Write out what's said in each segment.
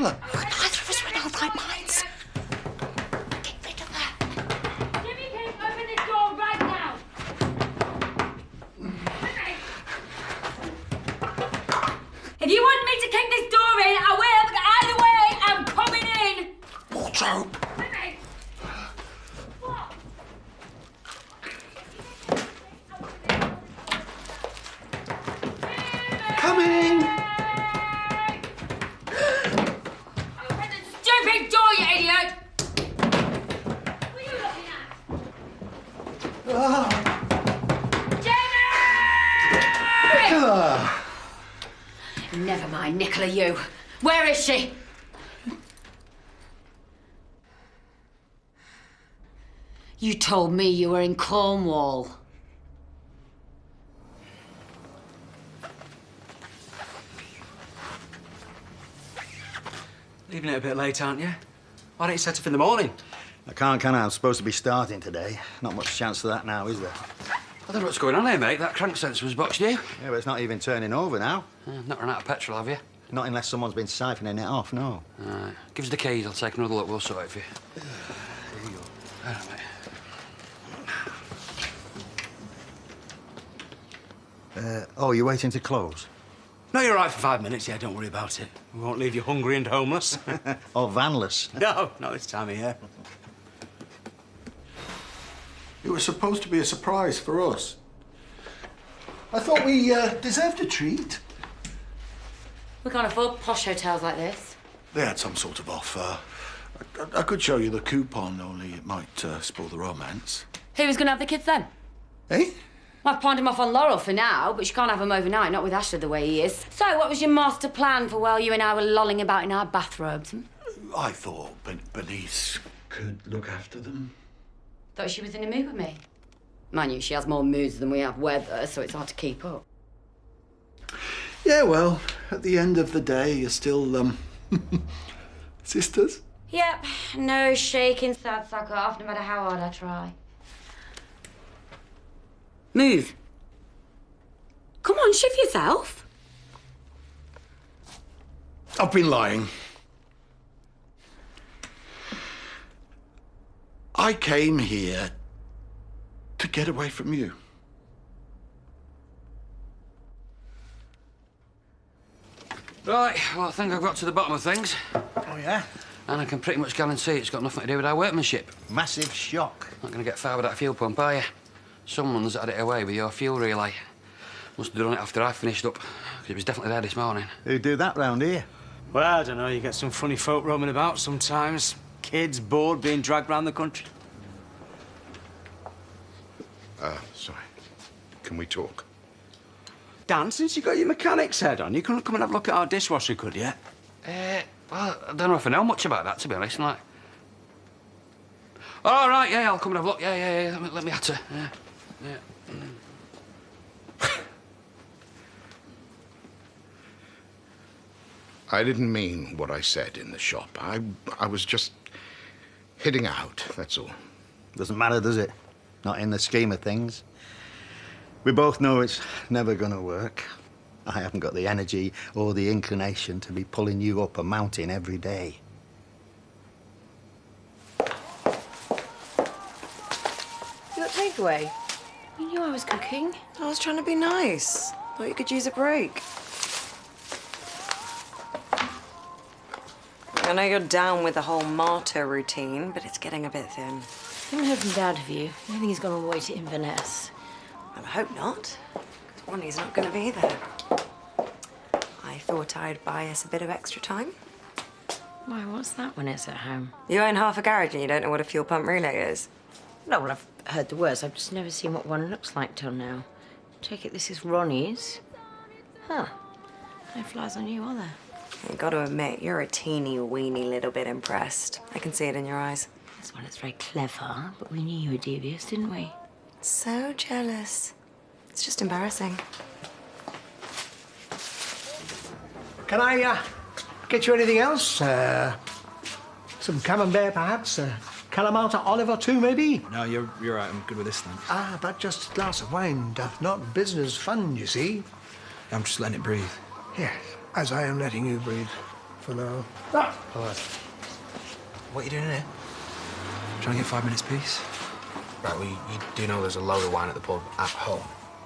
Nicola. Neither of us were in our right minds. Get rid of her. Jimmy, can you open this door right now? If you want me to kick this door in, I will, but either way, I'm coming in. Wardrobe. Coming. Open the stupid door, you idiot! What are you looking at? Jimmy! Nicola. Never mind, Nicola, you. Where is she? You told me you were in Cornwall. Leaving it a bit late, aren't you? Why don't you set up in the morning? I can't, can I? I'm supposed to be starting today. Not much chance of that now, is there? I don't know what's going on here, mate. That crank sensor was boxed new. Yeah, but it's not even turning over now. Not run out of petrol, have you? Not unless someone's been siphoning it off, no. All right. Give us the keys. I'll take another look. We'll sort it for you. Here you go. All right, mate. Oh, you're waiting to close? No, you're all right for 5 minutes. Yeah, don't worry about it. We won't leave you hungry and homeless. Or vanless? No, not this time of year. It was supposed to be a surprise for us. I thought we deserved a treat. We can't afford posh hotels like this. They had some sort of offer. I could show you the coupon, only it might spoil the romance. Who was going to have the kids then? Eh? Well, I've pawned him off on Laurel for now, but you can't have him overnight, not with Ashley the way he is. So, what was your master plan for while you and I were lolling about in our bathrobes? I thought Bernice could look after them. Thought she was in a mood with me. Mind you, she has more moods than we have weather, so it's hard to keep up. Yeah, well, at the end of the day, you're still, sisters. Yep, no shaking sad sack off, no matter how hard I try. Move. Come on, shift yourself. I've been lying. I came here to get away from you. Right, well, I think I've got to the bottom of things. Oh, yeah? And I can pretty much guarantee it's got nothing to do with our workmanship. Massive shock. Not going to get far with that fuel pump, are you? Someone's had it away with your fuel relay. Must have done it after I finished up, 'cause it was definitely there this morning. Who'd do that round here? Well, I don't know. You get some funny folk roaming about sometimes. Kids bored being dragged round the country. Sorry. Can we talk? Dan, since you got your mechanic's head on, you couldn't come and have a look at our dishwasher, could you? Well, I don't know if I know much about that, to be honest. Like... All right, yeah, I'll come and have a look. Yeah. Let me at her. Yeah. I didn't mean what I said in the shop. I was just hitting out, that's all. Doesn't matter, does it? Not in the scheme of things. We both know it's never gonna work. I haven't got the energy or the inclination to be pulling you up a mountain every day. You got takeaway? You knew I was cooking. I was trying to be nice. Thought you could use a break. I know you're down with the whole martyr routine, but it's getting a bit thin. I haven't heard from Dad of you. I don't think he's gone all the way to Inverness. Well, I hope not. Because Ronnie's not going to be there. I thought I'd buy us a bit of extra time. Why, what's that when it's at home? You own half a garage and you don't know what a fuel pump relay is? No, well, I've heard the words. I've just never seen what one looks like till now. Take it this is Ronnie's. Huh. No flies on you, are there? I've got to admit, you're a teeny weeny little bit impressed. I can see it in your eyes. This one is very clever, but we knew you were devious, didn't we? So jealous. It's just embarrassing. Can I get you anything else? Some camembert, perhaps? Kalamata olive or two, maybe? No, you're right. I'm good with this, thanks. But just a glass of wine doth not business fund, you see. I'm just letting it breathe. Yes, as I am letting you breathe. for now. What are you doing here? Trying to get 5 minutes peace? Right, well, you do know there's a load of wine at the pub at home.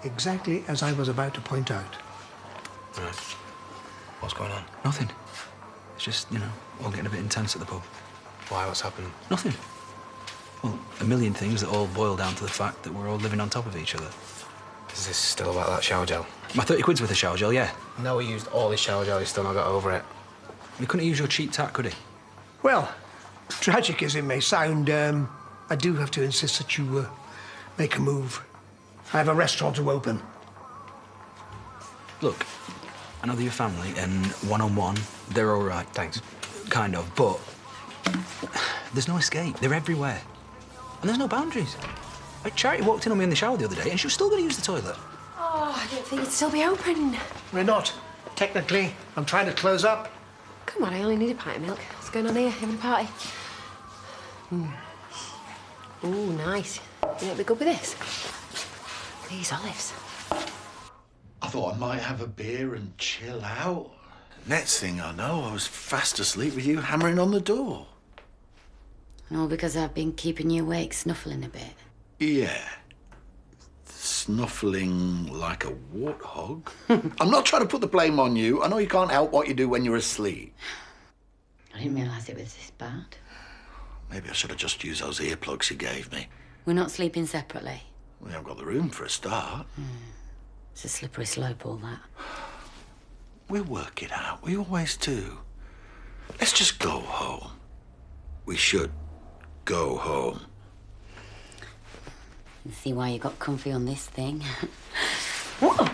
Exactly as I was about to point out. Right. What's going on? Nothing. It's just, you know, all getting a bit intense at the pub. Why? What's happened? Nothing. Well, a million things that all boil down to the fact that we're all living on top of each other. Is this still about that shower gel? My 30 quid's worth of shower gel, yeah. No, he used all his shower gel. He's still not got over it. He couldn't use your cheap tack, could he? Well, tragic as it may sound, I do have to insist that you make a move. I have a restaurant to open. Look, I know they're your family, and one-on-one, they're all right. Thanks. Kind of, but there's no escape. They're everywhere. And there's no boundaries. Like, Charity walked in on me in the shower the other day, and she was still going to use the toilet. Oh, I didn't think it'd still be open. We're not. Technically, I'm trying to close up. Come on, I only need a pint of milk. What's going on here? Having a party? Ooh, nice. You know it'd be good with this? These olives. I thought I might have a beer and chill out. Next thing I know, I was fast asleep with you hammering on the door. All because I've been keeping you awake, snuffling a bit. Yeah. Snuffling like a warthog. I'm not trying to put the blame on you. I know you can't help what you do when you're asleep. I didn't realise it was this bad. Maybe I should have just used those earplugs you gave me. We're not sleeping separately. We haven't got the room for a start. It's a slippery slope, all that. We'll work it out. We always do. Let's just go home. We should go home. See why you got comfy on this thing. Whoa!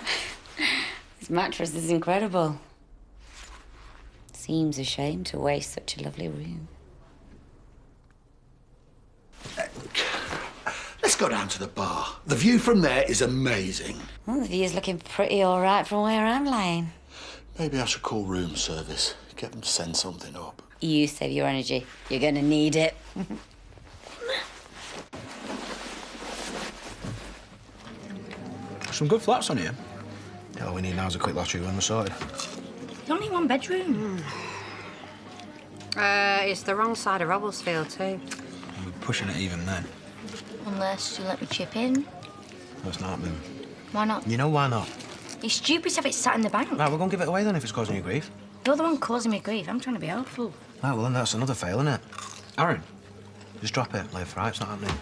This mattress is incredible. Seems a shame to waste such a lovely room. Let's go down to the bar. The view from there is amazing. Well, the view's looking pretty all right from where I'm lying. Maybe I should call room service. Get them to send something up. You save your energy. You're gonna need it. Some good flats on here. Yeah, all we need now is a quick lottery when we're sorted. It's only one bedroom. It's the wrong side of Robblesfield, too. We're pushing it even then. Unless you let me chip in. That's not happening. Why not? You know why not? It's stupid to have it sat in the bank. Right, we're going to give it away then if it's causing you grief. You're the one causing me grief. I'm trying to be helpful. Right, well then that's another fail, isn't it? Aaron, just drop it. Left, right, it's not happening.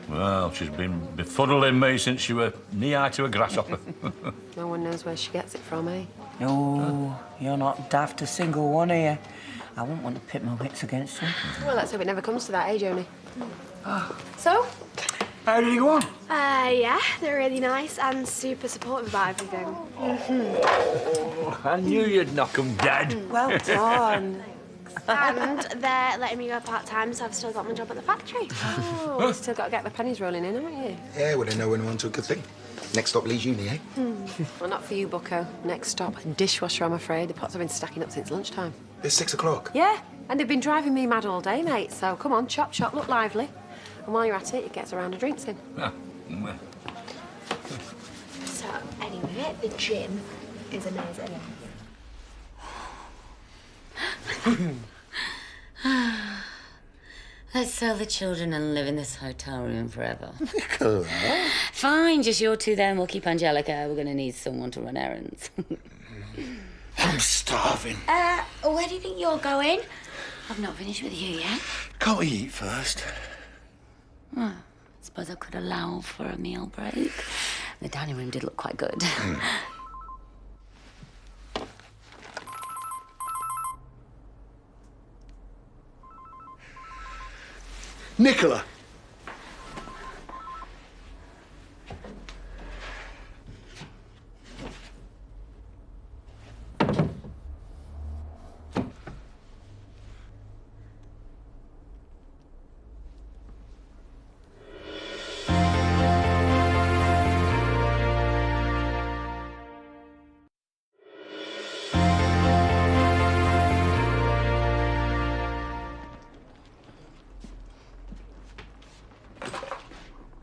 Well, she's been befuddling me since she were knee-high to a grasshopper. No one knows where she gets it from, eh? No, you're not daft a single one here. I wouldn't want to pit my wits against you. Well, let's hope it never comes to that, eh, Joni? So? How did you go on? Yeah, they're really nice and super supportive about everything. I knew you'd knock 'em dead. Well done. And they're letting me go part-time, so I've still got my job at the factory. Oh, you've still got to get the pennies rolling in, haven't you? Yeah, well, they know when one took a thing. Next stop, Leeds Uni, eh? Well, not for you, Bucko. Next stop, dishwasher, I'm afraid. The pots have been stacking up since lunchtime. It's 6 o'clock. Yeah, and they've been driving me mad all day, mate. So come on, chop, chop, look lively. And while you're at it, you get us a round of drinks in. So, anyway, the gym is amazing. Let's sell the children and live in this hotel room forever. Cool. Fine, just you two then. We'll keep Angelica. We're going to need someone to run errands. I'm starving. Where do you think you're going? I've not finished with you yet. Can't we eat first? I suppose I could allow for a meal break. The dining room did look quite good. Nicola.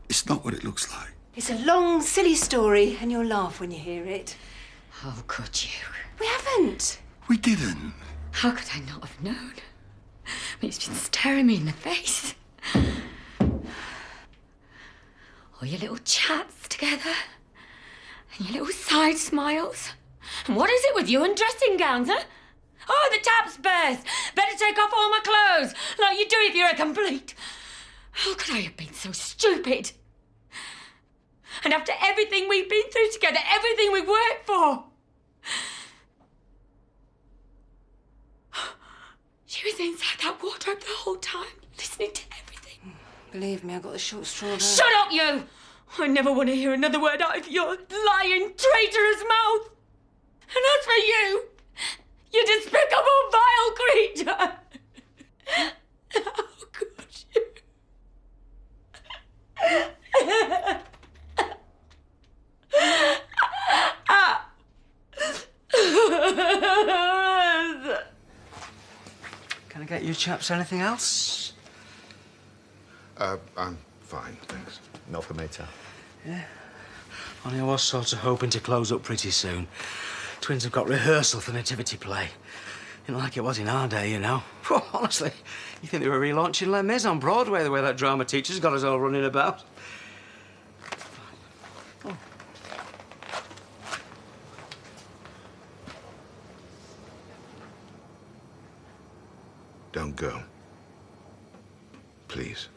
It's not what it looks like. It's a long, silly story, and you'll laugh when you hear it. Oh, could you? We haven't. We didn't. How could I not have known? He's been staring me in the face. All your little chats together. And your little side smiles. And what is it with you and dressing gowns, huh? Oh, the tap's burst. Better take off all my clothes, like you do if you're a complete. How could I have been so stupid? And after everything we've been through together, everything we've worked for. She was inside that wardrobe the whole time, listening to everything. Believe me, I got the short straw there. Shut up, you! I never want to hear another word out of your lying, traitorous mouth. And as for you, you despicable, vile creature! How could you? Can I get you chaps anything else? I'm fine, thanks. Not for me, Tom. Yeah. Only I was sort of hoping to close up pretty soon. Twins have got rehearsal for Nativity play. Ain't like it was in our day, you know. Honestly, you think they were relaunching Les Mis on Broadway the way that drama teacher's got us all running about? Oh. Don't go. Please.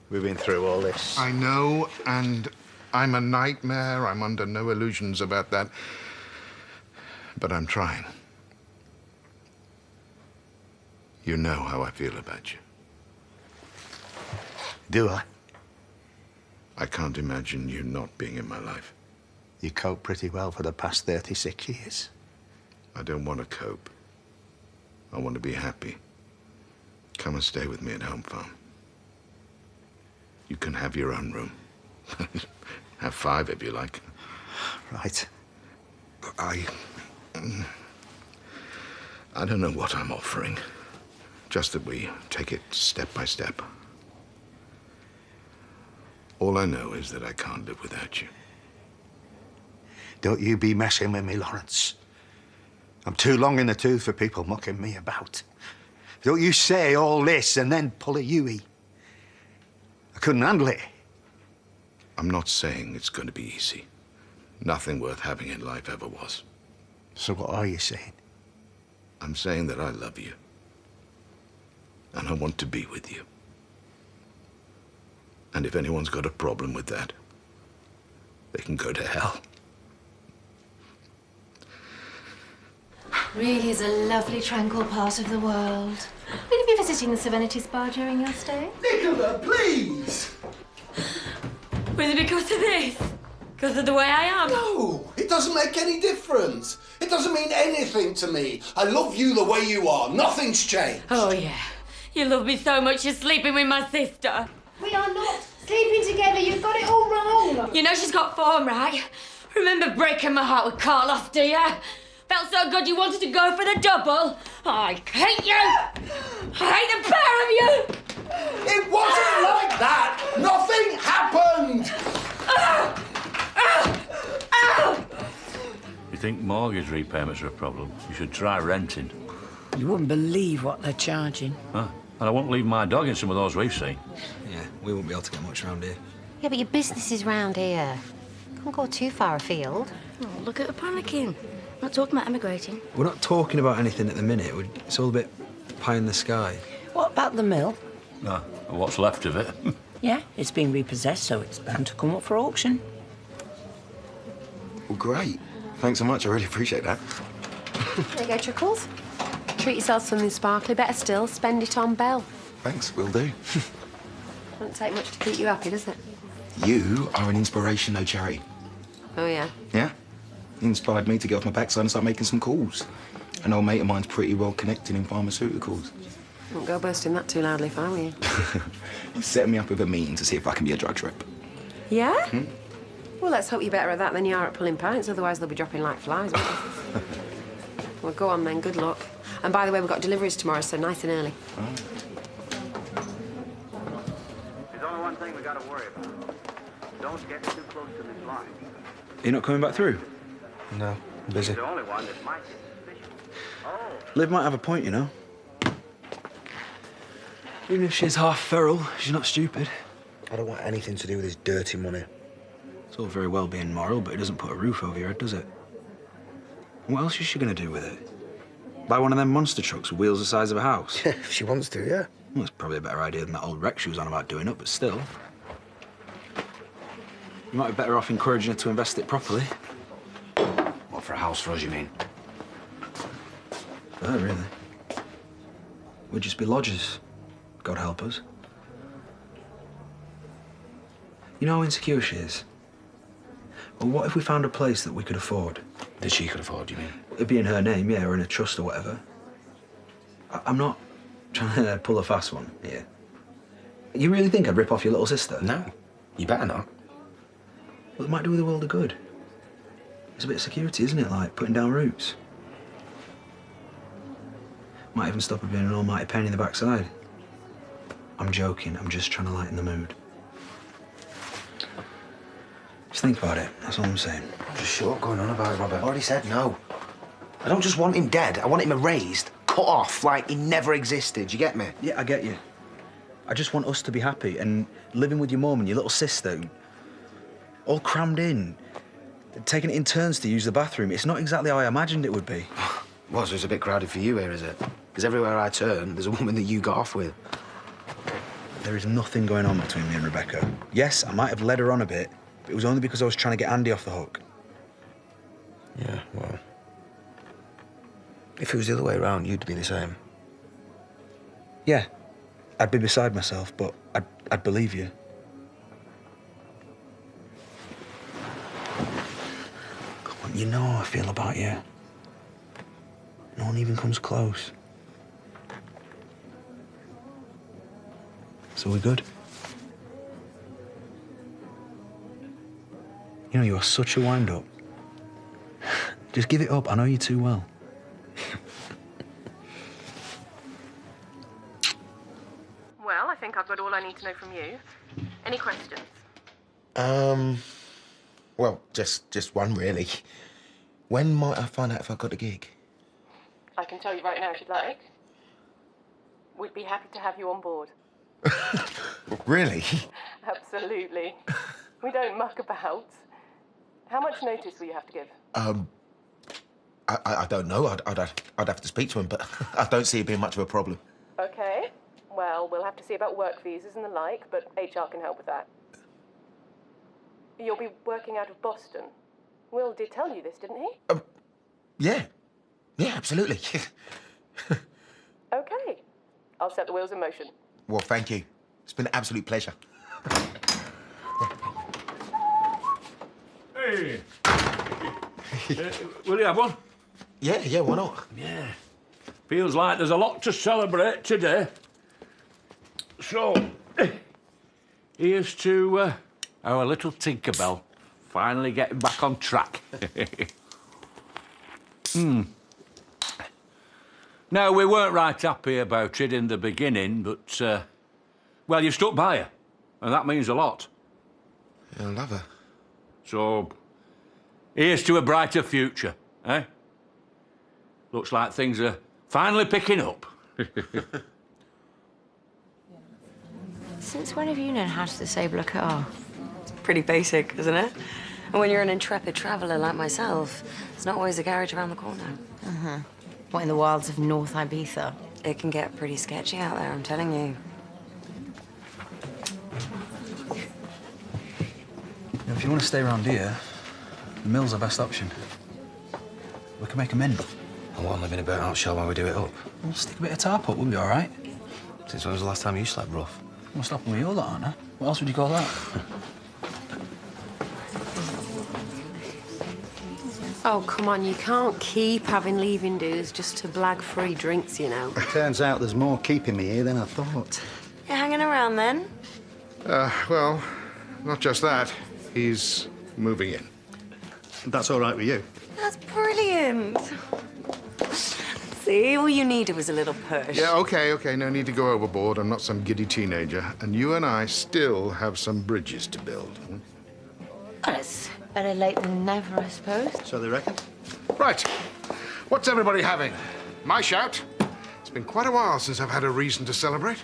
We've been through all this. I know, and I'm a nightmare. I'm under no illusions about that. But I'm trying. You know how I feel about you. Do I? I can't imagine you not being in my life. You coped pretty well for the past 36 years. I don't want to cope. I want to be happy. Come and stay with me at Home Farm. You can have your own room. Have 5 if you like. Right. I don't know what I'm offering. Just that we take it step by step. All I know is that I can't live without you. Don't you be messing with me, Lawrence. I'm too long in the tooth for people mucking me about. Don't you say all this and then pull a Huey. I couldn't handle it. I'm not saying it's going to be easy. Nothing worth having in life ever was. So what are you saying? I'm saying that I love you. And I want to be with you. And if anyone's got a problem with that, they can go to hell. Really is a lovely, tranquil part of the world. Will you be visiting the Serenity Spa during your stay? Nicola, please! Was it because of this? Because of the way I am? No, it doesn't make any difference. It doesn't mean anything to me. I love you the way you are. Nothing's changed. Oh, yeah. You love me so much you're sleeping with my sister. We are not sleeping together. You've got it all wrong. You know she's got form, right? Remember breaking my heart with Carlos, do you? Felt so good you wanted to go for the double. I hate you! I hate the pair of you! It wasn't like that! Nothing happened! You think mortgage repayments are a problem? You should try renting. You wouldn't believe what they're charging. Huh? And I won't leave my dog in some of those we've seen. Yeah, we won't be able to get much around here. Yeah, but your business is round here. Can't go too far afield. Oh, look at her panicking. I'm not talking about emigrating. We're not talking about anything at the minute. It's all a bit pie in the sky. What about the mill? No, what's left of it. Yeah, it's been repossessed, so it's bound to come up for auction. Well, great. Thanks so much. I really appreciate that. There you go, Trickles. Treat yourself to something sparkly. Better still, spend it on Belle. Thanks, will do. Won't take much to keep you happy, does it? You are an inspiration, though, Cherry. Oh, yeah? Yeah? You inspired me to get off my backside and start making some calls. An old mate of mine's pretty well connected in pharmaceuticals. Won't go boasting that too loudly if I were you. He's setting me up with a meeting to see if I can be a drugs rep. Yeah? Hmm? Well, let's hope you're better at that than you are at pulling pints, otherwise they'll be dropping like flies, won't they? Well, go on then, good luck. And by the way, we've got deliveries tomorrow, so nice and early. There's only one thing we gotta worry about. Don't get too close to this line. You're not coming back through? No. Busy. Liv might have a point, you know. Even if she's half feral, she's not stupid. I don't want anything to do with his dirty money. It's all very well being moral, but it doesn't put a roof over your head, does it? What else is she going to do with it? Buy one of them monster trucks with wheels the size of a house? If she wants to, yeah. Well, it's probably a better idea than that old wreck she was on about doing up, but still. You might be better off encouraging her to invest it properly. What, for a house for us, you mean? For her, really. We'd just be lodgers. God help us. You know how insecure she is? Well, what if we found a place that we could afford? That she could afford, you mean? It'd be in her name, yeah, or in a trust or whatever. I'm not trying to pull a fast one here. You really think I'd rip off your little sister? No. You better not. Well, it might do the world a good. It's a bit of security, isn't it? Like putting down roots. Might even stop her being an almighty pain in the backside. I'm joking. I'm just trying to lighten the mood. Just think about it. That's all I'm saying. Just shut up going on about it, Robert. I already said no. I don't just want him dead. I want him erased, cut off, like he never existed. You get me? Yeah, I get you. I just want us to be happy and living with your mum and your little sister, all crammed in, taking it in turns to use the bathroom. It's not exactly how I imagined it would be. Well, so it's a bit crowded for you here, is it? Because everywhere I turn, there's a woman that you got off with. There is nothing going on between me and Rebecca. Yes, I might have led her on a bit, but it was only because I was trying to get Andy off the hook. Yeah, well... If it was the other way around, you'd be the same. Yeah, I'd be beside myself, but I'd believe you. Come on, you know how I feel about you. No one even comes close. So we're good? You know, you are such a wind-up. Just give it up. I know you too well. Well, I think I've got all I need to know from you. Any questions? Well, just one, really. When might I find out if I got a gig? I can tell you right now if you'd like. We'd be happy to have you on board. Really? Absolutely. We don't muck about. How much notice will you have to give? I don't know. I'd have to speak to him, but I don't see it being much of a problem. Okay. Well, we'll have to see about work visas and the like, but HR can help with that. You'll be working out of Boston. Will did tell you this, didn't he? Yeah. Yeah, absolutely. Okay. I'll set the wheels in motion. Well, thank you. It's been an absolute pleasure. Hey! Will you have one? Yeah, why not? Yeah. Feels like there's a lot to celebrate today. So, here's to our little Tinkerbell finally getting back on track. Now, we weren't right happy about it in the beginning, but, well, you stuck by her, and that means a lot. I love her. So, here's to a brighter future, eh? Looks like things are finally picking up. Since when have you known how to disable a car? Pretty basic, isn't it? And when you're an intrepid traveller like myself, there's not always a garage around the corner. Uh-huh. What, in the wilds of North Ibiza? It can get pretty sketchy out there, I'm telling you. If you want to stay around here, the mill's the best option. We can make them in. I want to live in a burnt-out shell while we do it up. We'll stick a bit of tarp up, we'll be all right. Since when was the last time you slept rough? We're stopping with your lot, aren't I? What else would you call that? Oh, come on, you can't keep having leaving dues just to blag free drinks, you know. Turns out there's more keeping me here than I thought. You're hanging around then? Well, not just that. He's moving in. That's all right with you? That's brilliant. See, all you needed was a little push. Yeah, okay, no need to go overboard. I'm not some giddy teenager. And you and I still have some bridges to build. Well, it's better late than never, I suppose. So they reckon? Right. What's everybody having? My shout? It's been quite a while since I've had a reason to celebrate.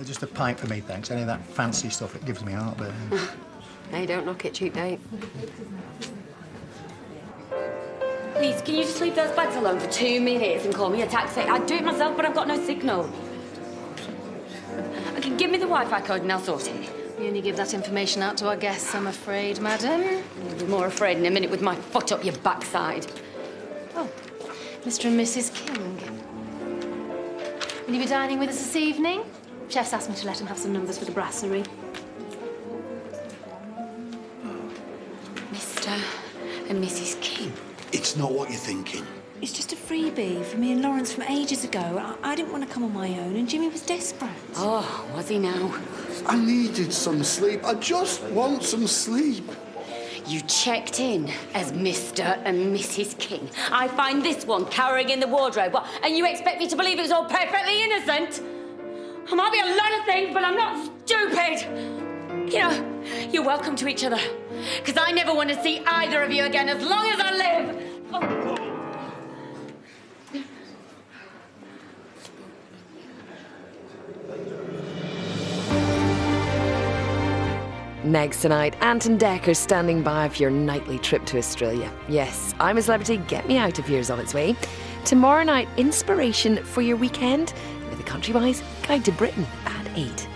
Just a pint for me, thanks. Any of that fancy stuff, it gives me heartburn. Hey, don't knock it, cheap date. Please, can you just leave those bags alone for 2 minutes and call me a taxi? I'd do it myself, but I've got no signal. Okay, give me the Wi-Fi code and I'll sort it. We only give that information out to our guests, I'm afraid, madam. You'll be more afraid in a minute with my foot up your backside. Oh, Mr. and Mrs. King. Will you be dining with us this evening? Chef's asked me to let him have some numbers for the brasserie. Mr. and Mrs. King. It's not what you're thinking. It's just a freebie for me and Lawrence from ages ago. I didn't want to come on my own, and Jimmy was desperate. Oh, was he now? I needed some sleep. I just want some sleep. You checked in as Mr. and Mrs. King. I find this one cowering in the wardrobe. What, and you expect me to believe it was all perfectly innocent? I might be a lot of things, but I'm not stupid. You know, you're welcome to each other. Because I never want to see either of you again as long as I live. Oh. Next tonight, Anton Decker's standing by for your nightly trip to Australia. Yes, I'm a Celebrity, Get Me Out of Here's on its way. Tomorrow night, inspiration for your weekend with a Countrywise Guide to Britain at 8.